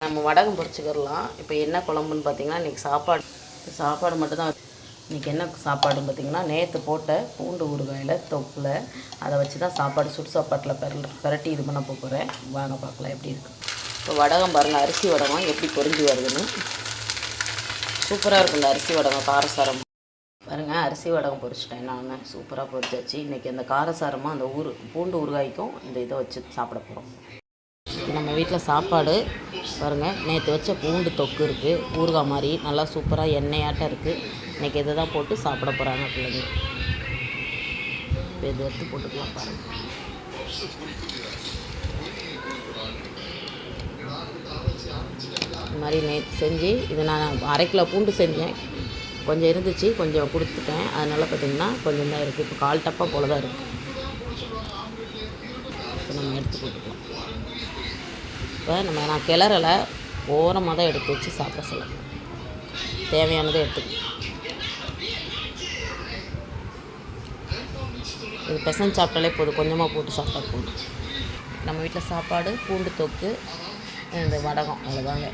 நம்ம வடகம் பொரிச்சுக்கிடலாம். இப்போ என்ன குழம்புன்னு பார்த்திங்கன்னா, இன்றைக்கி சாப்பாடு மட்டும்தான். இன்றைக்கி என்ன சாப்பாடுன்னு பார்த்திங்கன்னா, நேற்று போட்ட பூண்டு ஊறுகாயில் தொப்பில் அதை வச்சு தான் சுடு சாப்பாட்டில் பெரட்டி இது பண்ண போகிறேன். வாங்க பார்க்கலாம் எப்படி இருக்குது. இப்போ வடகம் பாருங்கள், அரிசி வடகம் எப்படி பொரிஞ்சு வருதுன்னு. சூப்பராக இருக்கும் இந்த அரிசி வடகம், காரசாரம் பாருங்கள். அரிசி வடகம் பொரிச்சிட்டேன் நான், சூப்பராக பொரிச்சாச்சு. இன்றைக்கி அந்த காரசாரமாக அந்த பூண்டு ஊறுகாய்க்கும் இந்த இதை வச்சு சாப்பிட போகிறோம். நம்ம வீட்டில் சாப்பாடு பாருங்கள், நேற்று வச்ச பூண்டு தொக்கு இருக்குது, ஊறுகாய் மாதிரி நல்லா சூப்பராக எண்ணெயாட்டம் இருக்குது. இன்றைக்கி இதை தான் போட்டு சாப்பிட போகிறாங்க பிள்ளைங்க. இப்போ இதை எடுத்து போட்டுக்கலாம் பாருங்கள். இந்த மாதிரி நேற்று செஞ்சு இது நான் 1/2 கிலோ பூண்டு செஞ்சேன். கொஞ்சம் இருந்துச்சு, கொஞ்சம் கொடுத்துட்டேன். அதனால் பார்த்திங்கன்னா கொஞ்சம் தான் இருக்குது. இப்போ 1/4 டப்பா போல் தான் இருக்குது. இப்போ நம்ம எடுத்து போட்டுக்கலாம். இப்போ நான் கிளறலை, ஓரமாக தான் எடுத்து வச்சு சாப்பிட சொல்லணும். தேவையானதை எடுத்துக்கணும். இது பெசன் சாப்பிட்டாலே போதும், கொஞ்சமாக போட்டு சாப்பிட்டா போதும். நம்ம வீட்டில் சாப்பாடு, பூண்டு தொக்கு, இந்த வடகம், அவ்வளோதாங்க.